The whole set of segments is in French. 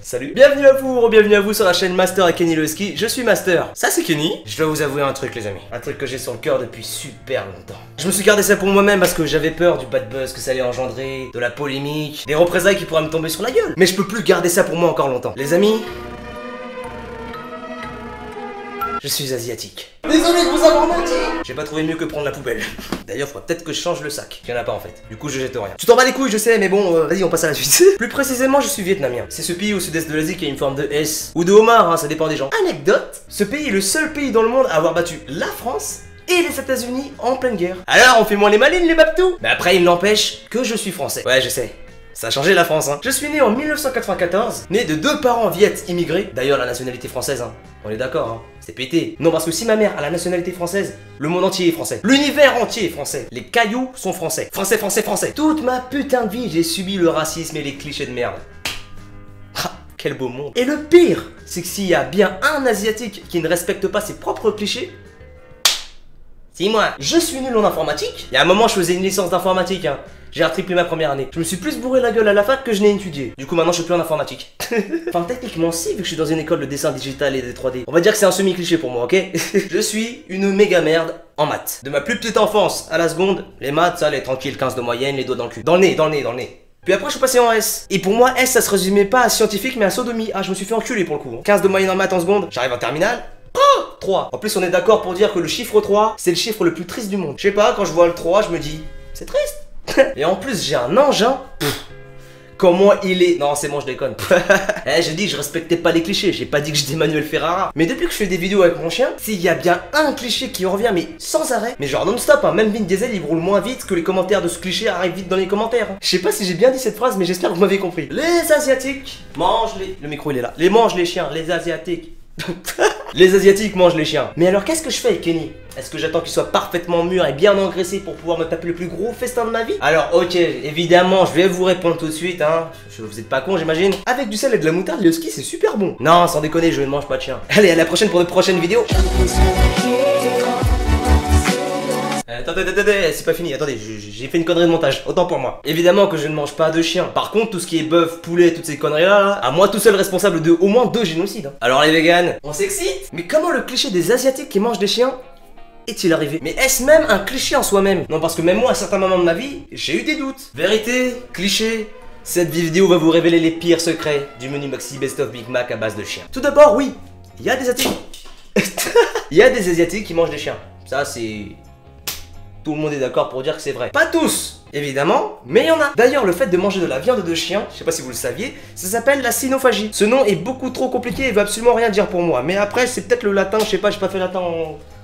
Salut. Bienvenue à vous sur la chaîne Master et Kenny le Ski. Je suis Master. Ça c'est Kenny. Je dois vous avouer un truc les amis. Un truc que j'ai sur le cœur depuis super longtemps. Je me suis gardé ça pour moi-même parce que j'avais peur du bad buzz que ça allait engendrer, de la polémique, des représailles qui pourraient me tomber sur la gueule. Mais je peux plus garder ça pour moi encore longtemps. Les amis, je suis asiatique. Désolé de vous avoir menti. J'ai pas trouvé mieux que prendre la poubelle. D'ailleurs, faudrait peut-être que je change le sac. Il y en a pas en fait. Du coup, je jette rien. Tu t'en bats les couilles, je sais, mais bon, vas-y, on passe à la suite. Plus précisément, je suis vietnamien. C'est ce pays au sud-est de l'Asie qui a une forme de S ou de homard, hein, ça dépend des gens. Anecdote, ce pays est le seul pays dans le monde à avoir battu la France et les États-Unis en pleine guerre. Alors, on fait moins les malines, les babtous. Mais après, il n'empêche que je suis français. Ouais, je sais. Ça a changé la France, hein. Je suis né en 1994, né de deux parents viettes immigrés. D'ailleurs, la nationalité française, hein. On est d'accord, hein. C'est pété. Non, parce que si ma mère a la nationalité française, le monde entier est français. L'univers entier est français. Les cailloux sont français. Français, français, français. Toute ma putain de vie, j'ai subi le racisme et les clichés de merde. Ah, quel beau monde. Et le pire, c'est que s'il y a bien un asiatique qui ne respecte pas ses propres clichés, c'est moi. Je suis nul en informatique. Il y a un moment, je faisais une licence d'informatique, hein. J'ai retriplé ma première année. Je me suis plus bourré la gueule à la fac que je n'ai étudié. Du coup, maintenant, je suis plus en informatique. Enfin, techniquement, si, vu que je suis dans une école de dessin digital et de 3D. On va dire que c'est un semi-cliché pour moi, ok? Je suis une méga merde en maths. De ma plus petite enfance à la seconde, les maths, ça allait tranquille, 15 de moyenne, les doigts dans le cul. Dans le nez, dans le nez, dans le nez. Puis après, je suis passé en S. Et pour moi, S, ça se résumait pas à scientifique, mais à sodomie. Ah, je me suis fait enculer pour le coup. 15 de moyenne en maths en seconde, j'arrive en terminale. 3. En plus, on est d'accord pour dire que le chiffre 3, c'est le chiffre le plus triste du monde. Je sais pas, quand je vois le 3, je me dis, c'est triste. Et en plus, j'ai un engin. Comment il est. Non, c'est bon, je déconne. J'ai dit que je respectais pas les clichés. J'ai pas dit que j'étais Manuel Ferrara. Mais depuis que je fais des vidéos avec mon chien, s'il y a bien un cliché qui revient, mais sans arrêt, mais genre non-stop, hein. Même Vin Diesel, il roule moins vite que les commentaires de ce cliché arrivent vite dans les commentaires. Je sais pas si j'ai bien dit cette phrase, mais j'espère que vous m'avez compris. Les Asiatiques mangent les. Le micro, il est là. Les mangent les chiens. Les Asiatiques. Les Asiatiques mangent les chiens. Mais alors qu'est-ce que je fais avec Kenny? Est-ce que j'attends qu'il soit parfaitement mûr et bien engraissé pour pouvoir me taper le plus gros festin de ma vie? Alors ok, évidemment, je vais vous répondre tout de suite, hein. Vous êtes pas con, j'imagine. Avec du sel et de la moutarde, le ski c'est super bon. Non, sans déconner, je ne mange pas de chien. Allez, à la prochaine pour de prochaines vidéos. Attendez, c'est pas fini, attendez, j'ai fait une connerie de montage, autant pour moi. Évidemment que je ne mange pas de chien. Par contre, tout ce qui est bœuf, poulet, toutes ces conneries là, à moi tout seul responsable de au moins 2 génocides. Hein. Alors les véganes, on s'excite? Mais comment le cliché des Asiatiques qui mangent des chiens est-il arrivé? Mais est-ce même un cliché en soi-même? Non, parce que même moi, à certains moments de ma vie, j'ai eu des doutes. Vérité, cliché, cette vidéo va vous révéler les pires secrets du menu Maxi Best of Big Mac à base de chiens. Tout d'abord, oui, il y a des Asiatiques. Il y a des Asiatiques qui mangent des chiens. Ça, c'est... Tout le monde est d'accord pour dire que c'est vrai. Pas tous, évidemment, mais il y en a. D'ailleurs, le fait de manger de la viande de chien, je sais pas si vous le saviez, ça s'appelle la cynophagie. Ce nom est beaucoup trop compliqué et veut absolument rien dire pour moi. Mais après, c'est peut-être le latin, je sais pas, j'ai pas fait latin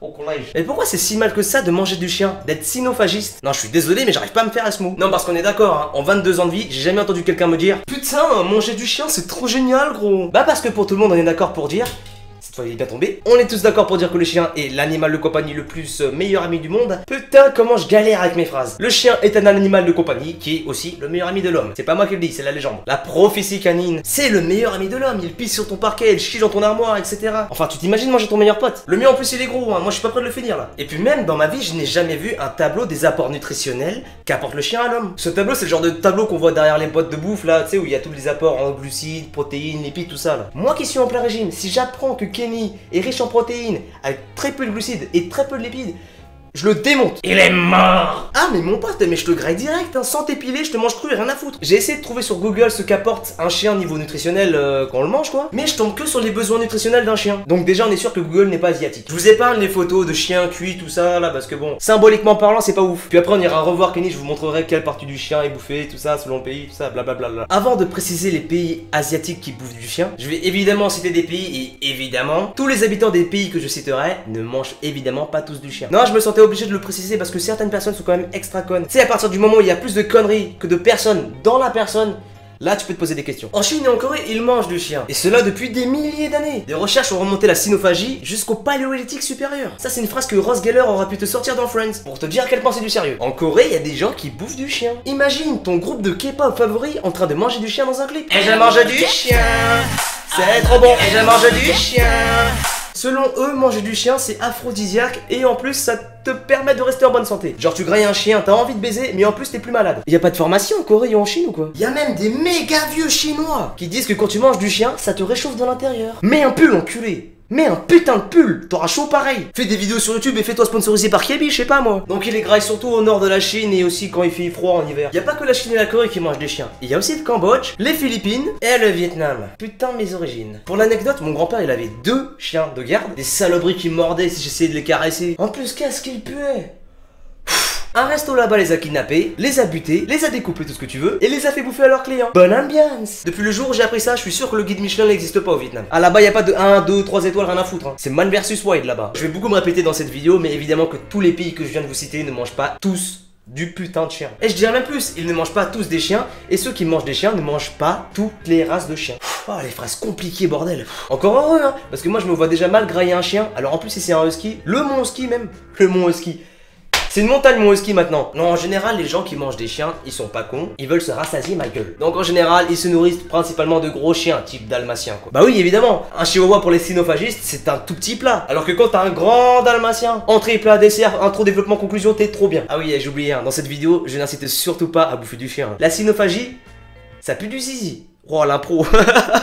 au collège. Et pourquoi c'est si mal que ça de manger du chien, d'être cynophagiste? Non, je suis désolé, mais j'arrive pas à me faire à ce mot. Non, parce qu'on est d'accord, hein, en 22 ans de vie, j'ai jamais entendu quelqu'un me dire putain, manger du chien, c'est trop génial, gros. Bah, parce que pour tout le monde, on est d'accord pour dire. Cette fois il est bien tombé. On est tous d'accord pour dire que le chien est l'animal de compagnie le plus meilleur ami du monde. Putain, comment je galère avec mes phrases. Le chien est un animal de compagnie qui est aussi le meilleur ami de l'homme. C'est pas moi qui le dis, c'est la légende. La prophétie canine, c'est le meilleur ami de l'homme. Il pisse sur ton parquet, il chie dans ton armoire, etc. Enfin, tu t'imagines manger ton meilleur pote. Le mien en plus il est gros, hein. Moi je suis pas prêt de le finir là. Et puis même dans ma vie, je n'ai jamais vu un tableau des apports nutritionnels qu'apporte le chien à l'homme. Ce tableau, c'est le genre de tableau qu'on voit derrière les boîtes de bouffe là, tu sais, où il y a tous les apports en glucides, protéines, lipides, tout ça là. Moi qui suis en plein régime, si j'apprends que Kenny est riche en protéines, avec très peu de glucides et très peu de lipides, je le démonte. Il est mort. Ah mais mon pote, mais je te graille direct, hein, sans t'épiler, je te mange cru et rien à foutre. J'ai essayé de trouver sur Google ce qu'apporte un chien niveau nutritionnel quand on le mange quoi. Mais je tombe que sur les besoins nutritionnels d'un chien. Donc déjà on est sûr que Google n'est pas asiatique. Je vous épargne les photos de chiens cuits, tout ça là, parce que bon, symboliquement parlant c'est pas ouf. Puis après on ira revoir Kenny, je vous montrerai quelle partie du chien est bouffée, tout ça, selon le pays, tout ça, blablabla. Avant de préciser les pays asiatiques qui bouffent du chien, je vais évidemment citer des pays et évidemment, tous les habitants des pays que je citerai ne mangent évidemment pas tous du chien. Non, je me sentais obligé de le préciser parce que certaines personnes sont quand même extra connes. Tu sais, à partir du moment où il y a plus de conneries que de personnes dans la personne, là tu peux te poser des questions. En Chine et en Corée, ils mangent du chien. Et cela depuis des milliers d'années. Des recherches ont remonté la cynophagie jusqu'au paléolithique supérieur. Ça c'est une phrase que Ross Geller aura pu te sortir dans Friends pour te dire à quel point c'est du sérieux. En Corée, il y a des gens qui bouffent du chien. Imagine ton groupe de K-pop favori en train de manger du chien dans un clip. Et je mange du chien, c'est trop bon. Et je mange du chien. Selon eux, manger du chien c'est aphrodisiaque et en plus ça te permettre de rester en bonne santé. Genre tu grailles un chien, t'as envie de baiser, mais en plus t'es plus malade. Y a pas de formation en Corée ou en Chine ou quoi? Y a même des méga vieux chinois qui disent que quand tu manges du chien, ça te réchauffe de l'intérieur. Mets un pull, enculé. Mets un putain de pull, t'auras chaud pareil. Fais des vidéos sur YouTube et fais-toi sponsoriser par Kebi, je sais pas moi. Donc il est graille surtout au nord de la Chine et aussi quand il fait froid en hiver. Y a pas que la Chine et la Corée qui mangent des chiens. Il y a aussi le Cambodge, les Philippines et le Vietnam. Putain mes origines. Pour l'anecdote, mon grand-père il avait 2 chiens de garde. Des saloperies qui mordaient si j'essayais de les caresser. En plus qu'est-ce qu'ils puaient. Un resto là-bas les a kidnappés, les a butés, les a découpés, tout ce que tu veux, et les a fait bouffer à leurs clients. Bonne ambiance. Depuis le jour où j'ai appris ça, je suis sûr que le guide Michelin n'existe pas au Vietnam. Ah là-bas y a pas de 1, 2, 3 étoiles, rien à foutre hein. C'est Man versus Wild là-bas. Je vais beaucoup me répéter dans cette vidéo, mais évidemment que tous les pays que je viens de vous citer ne mangent pas tous du putain de chien. Et je dirais même plus, ils ne mangent pas tous des chiens, et ceux qui mangent des chiens ne mangent pas toutes les races de chiens. Oh les phrases compliquées bordel. Encore heureux hein, parce que moi je me vois déjà mal grailler un chien, alors en plus si c'est un husky, le mont husky même, le mont husky. C'est une montagne mon husky maintenant. Non, en général, les gens qui mangent des chiens, ils sont pas cons, ils veulent se rassasier ma gueule. Donc en général, ils se nourrissent principalement de gros chiens, type dalmatien quoi. Bah oui, évidemment, un chihuahua pour les cynophagistes, c'est un tout petit plat. Alors que quand t'as un grand dalmatien, entrée, plat, dessert, intro, développement, conclusion, t'es trop bien. Ah oui, j'ai oublié, hein, dans cette vidéo, je n'incite surtout pas à bouffer du chien. La cynophagie, ça pue du zizi. Oh l'impro.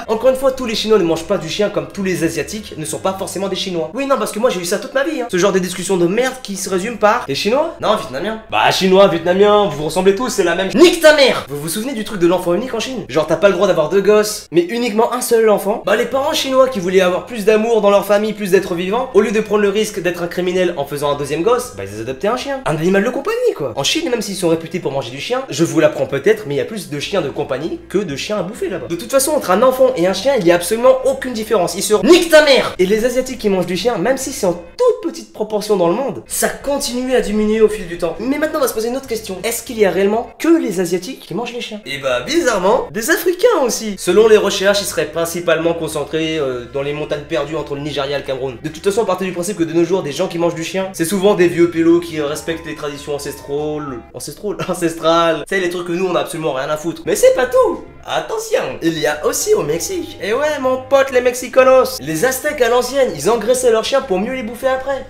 Encore une fois, tous les Chinois ne mangent pas du chien comme tous les Asiatiques ne sont pas forcément des Chinois. Oui non parce que moi j'ai eu ça toute ma vie hein. Ce genre de discussion de merde qui se résume par les Chinois? Non, Vietnamiens. Bah Chinois, Vietnamiens, vous vous ressemblez tous, c'est la même. Nique ta mère. Vous vous souvenez du truc de l'enfant unique en Chine? Genre t'as pas le droit d'avoir 2 gosses, mais uniquement un seul enfant. Bah les parents chinois qui voulaient avoir plus d'amour dans leur famille, plus d'êtres vivants, au lieu de prendre le risque d'être un criminel en faisant un 2e gosse, bah ils adoptaient un chien. Un animal de compagnie quoi. En Chine, même s'ils sont réputés pour manger du chien, je vous l'apprends peut-être, mais il y a plus de chiens de compagnie que de chiens à bouffer là-bas. De toute façon, entre un enfant et un chien, il y a absolument aucune différence. Ils se nique ta mère. Et les Asiatiques qui mangent du chien, même si c'est en toute petite proportion dans le monde, ça continue à diminuer au fil du temps. Mais maintenant, on va se poser une autre question. Est-ce qu'il y a réellement que les Asiatiques qui mangent les chiens? Et bah, bizarrement, des Africains aussi. Selon les recherches, ils seraient principalement concentrés dans les montagnes perdues entre le Nigeria et le Cameroun. De toute façon, on partait du principe que de nos jours, des gens qui mangent du chien, c'est souvent des vieux pélos qui respectent les traditions ancestrales. Tu sais, les trucs que nous, on a absolument rien à foutre. Mais c'est pas tout. Attention, il y a aussi au Mexique. Et ouais, mon pote, les Mexicanos. Les Aztèques à l'ancienne, ils engraissaient leurs chiens pour mieux les bouffer après.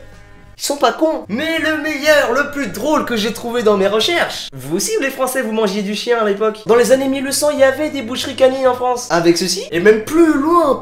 Ils sont pas cons. Mais le meilleur, le plus drôle que j'ai trouvé dans mes recherches. Vous aussi, les Français, vous mangiez du chien à l'époque. Dans les années 1100, il y avait des boucheries canines en France. Avec ceci, et même plus loin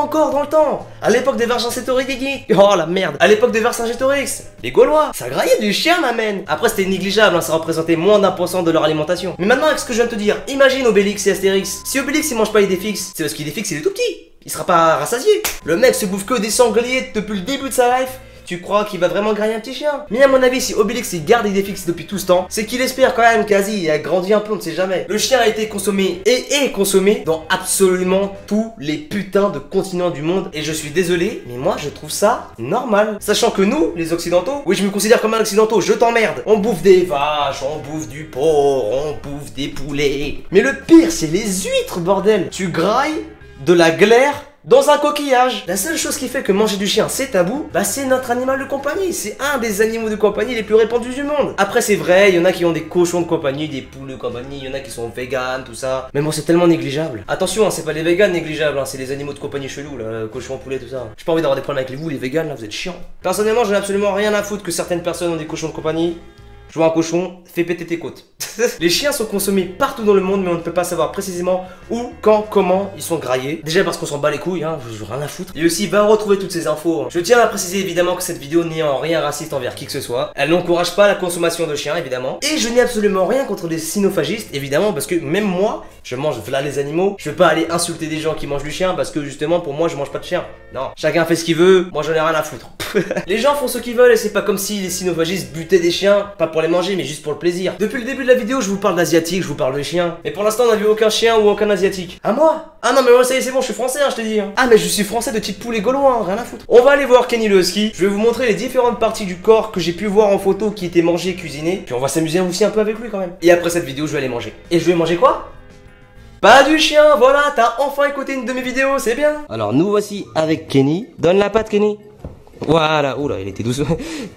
encore dans le temps. À l'époque des Vercingétorix. Oh la merde. À l'époque des Vercingétorix. Les Gaulois, ça graillait du chien, ma mène. Après, c'était négligeable, hein, ça représentait moins d'1% de leur alimentation. Mais maintenant, avec ce que je viens de te dire, imagine Obélix et Astérix. Si Obélix il mange pas Idéfix, c'est parce qu'Idéfix il est tout petit. Il sera pas rassasié. Le mec se bouffe que des sangliers depuis le début de sa life. Tu crois qu'il va vraiment grailler un petit chien? Mais à mon avis, si Obélix il garde Idéfix depuis tout ce temps, c'est qu'il espère quand même quasi, il a grandi un peu, on ne sait jamais. Le chien a été consommé et est consommé dans absolument tous les putains de continents du monde. Et je suis désolé, mais moi je trouve ça normal. Sachant que nous, les occidentaux, oui je me considère comme un occidentaux, je t'emmerde. On bouffe des vaches, on bouffe du porc, on bouffe des poulets. Mais le pire, c'est les huîtres, bordel. Tu grailles de la glaire dans un coquillage. La seule chose qui fait que manger du chien c'est tabou, bah c'est notre animal de compagnie. C'est un des animaux de compagnie les plus répandus du monde. Après c'est vrai, il y en a qui ont des cochons de compagnie, des poules de compagnie, il y en a qui sont véganes, tout ça. Mais bon c'est tellement négligeable. Attention, hein, c'est pas les véganes négligeables, hein, c'est les animaux de compagnie chelous là, cochons, poulets, tout ça. J'ai pas envie d'avoir des problèmes avec vous les véganes là, vous êtes chiants. Personnellement j'en ai absolument rien à foutre que certaines personnes ont des cochons de compagnie. Je vois un cochon, fais péter tes côtes. Les chiens sont consommés partout dans le monde, mais on ne peut pas savoir précisément où, quand, comment ils sont graillés. Déjà parce qu'on s'en bat les couilles, hein, je rien à foutre. Et aussi, va retrouver toutes ces infos. Hein. Je tiens à préciser évidemment que cette vidéo n'est en rien raciste envers qui que ce soit. Elle n'encourage pas la consommation de chiens, évidemment. Et je n'ai absolument rien contre les cynophagistes, évidemment, parce que même moi, je mange v'là les animaux. Je vais pas aller insulter des gens qui mangent du chien, parce que justement, pour moi, je mange pas de chien. Non, chacun fait ce qu'il veut, moi j'en ai rien à foutre. Les gens font ce qu'ils veulent et c'est pas comme si les cynophagistes butaient des chiens, pas pour les manger, mais juste pour le plaisir. Depuis le début de la vidéo, je vous parle d'asiatique, je vous parle de chiens. Mais pour l'instant, on n'a vu aucun chien ou aucun asiatique. À moi? Ah non, mais moi, ça y est, c'est bon, je suis français, hein, je te dis. Hein. Ah, mais je suis français de type poulet gaulois, hein, rien à foutre. On va aller voir Kenny le husky. Je vais vous montrer les différentes parties du corps que j'ai pu voir en photo qui étaient mangées, cuisinées. Puis on va s'amuser aussi un peu avec lui quand même. Et après cette vidéo, je vais aller manger. Et je vais manger quoi? Pas du chien, voilà, t'as enfin écouté une de mes vidéos, c'est bien. Alors nous voici avec Kenny. Donne la patte, Kenny. Voilà, oula, il était douce.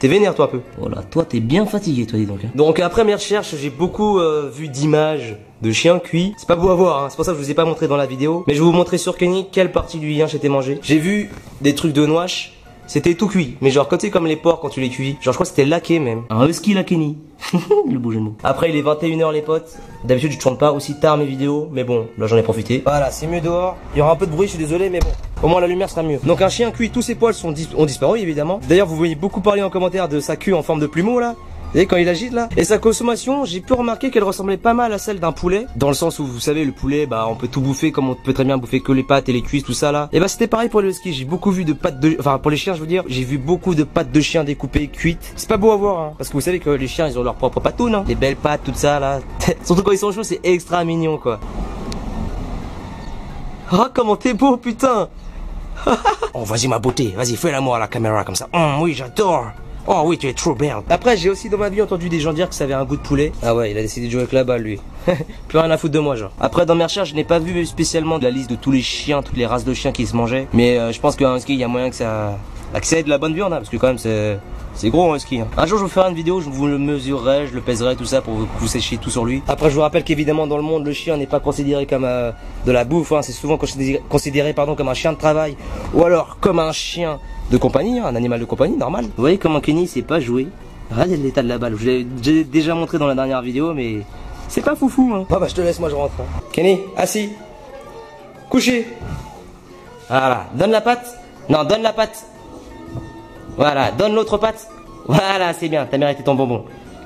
T'es vénère toi un peu. Voilà, toi t'es bien fatigué toi dis donc. Donc après mes recherches, j'ai beaucoup vu d'images de chiens cuits. C'est pas beau à voir, hein. C'est pour ça que je vous ai pas montré dans la vidéo. Mais je vais vous montrer sur Kenny quelle partie du lien j'étais mangé. J'ai vu des trucs de noix. C'était tout cuit. Mais genre, quand tu sais, comme les porcs quand tu les cuis. Genre, je crois que c'était laqué même. Un husky laqueni. Le beau jeu de mots. Après, il est 21h, les potes. D'habitude, je tourne pas aussi tard mes vidéos. Mais bon, là, j'en ai profité. Voilà, c'est mieux dehors. Il y aura un peu de bruit, je suis désolé, mais bon. Au moins, la lumière sera mieux. Donc, un chien cuit, tous ses poils ont disparu, évidemment. D'ailleurs, vous voyez beaucoup parler en commentaire de sa queue en forme de plumeau, là. Vous voyez quand il agite là. Et sa consommation, j'ai pu remarquer qu'elle ressemblait pas mal à celle d'un poulet. Dans le sens où vous savez le poulet, bah on peut tout bouffer comme on peut très bien bouffer que les pattes et les cuisses, tout ça là. Et bah c'était pareil pour les huskies, j'ai beaucoup vu de pattes de... Enfin pour les chiens je veux dire, j'ai vu beaucoup de pattes de chiens découpées, cuites. C'est pas beau à voir hein. Parce que vous savez que les chiens ils ont leur propre patoune hein. Les belles pattes, tout ça là. Surtout quand ils sont chauds c'est extra mignon quoi. Ah comment t'es beau putain. Oh vas-y ma beauté, vas-y fais l'amour à la caméra comme ça. Oui j'adore. Oh oui, tu es trop belle. Après, j'ai aussi dans ma vie entendu des gens dire que ça avait un goût de poulet. Ah ouais, il a décidé de jouer avec la balle, lui. Plus rien à foutre de moi, genre. Après, dans mes recherches, je n'ai pas vu spécialement de la liste de tous les chiens, toutes les races de chiens qui se mangeaient. Mais je pense qu'un husky, il y a moyen que ça ait de la bonne viande, hein, parce que quand même, c'est gros un husky. Hein. Un jour, je vous ferai une vidéo, je vous le mesurerai, je le pèserai, tout ça, pour que vous sachiez tout sur lui. Après, je vous rappelle qu'évidemment, dans le monde, le chien n'est pas considéré comme de la bouffe. Hein. C'est souvent considéré comme un chien de travail. Ou alors, comme un chien de compagnie, hein, un animal de compagnie, normal. Vous voyez comment Kenny sait pas jouer. Regardez l'état de la balle. Je l'ai déjà montré dans la dernière vidéo, mais c'est pas foufou. Hein. Bah, je te laisse, moi je rentre. Hein. Kenny, assis. Couché. Voilà, donne la patte. Non, donne la patte. Voilà, donne l'autre patte. Voilà, c'est bien, t'as mérité ton bonbon.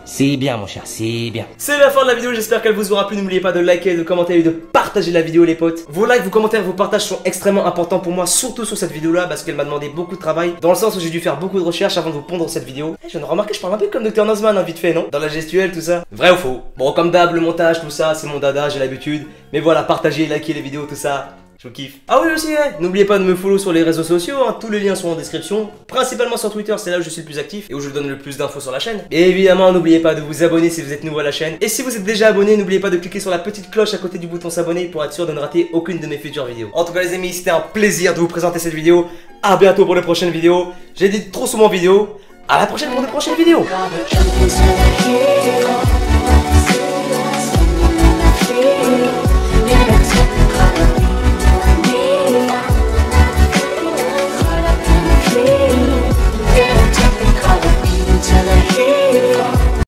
C'est bien mon cher, c'est bien. C'est la fin de la vidéo, j'espère qu'elle vous aura plu. N'oubliez pas de liker, de commenter et de partager la vidéo les potes. Vos likes, vos commentaires, vos partages sont extrêmement importants pour moi, surtout sur cette vidéo là parce qu'elle m'a demandé beaucoup de travail. Dans le sens où j'ai dû faire beaucoup de recherches avant de vous pondre cette vidéo. Je viens de remarquer, je parle un peu comme Dr Nozman, hein, vite fait, non? Dans la gestuelle, tout ça. Vrai ou faux? Bon, comme d'hab, le montage, tout ça, c'est mon dada, j'ai l'habitude. Mais voilà, partagez, likez les vidéos, tout ça. Je kiffe. Ah oui aussi, ouais. N'oubliez pas de me follow sur les réseaux sociaux, hein. Tous les liens sont en description. Principalement sur Twitter, c'est là où je suis le plus actif et où je donne le plus d'infos sur la chaîne. Et évidemment, n'oubliez pas de vous abonner si vous êtes nouveau à la chaîne. Et si vous êtes déjà abonné, n'oubliez pas de cliquer sur la petite cloche à côté du bouton s'abonner pour être sûr de ne rater aucune de mes futures vidéos. En tout cas les amis, c'était un plaisir de vous présenter cette vidéo. À bientôt pour les prochaines vidéos. J'ai dit trop souvent vidéo. À la prochaine pour de prochaines vidéos.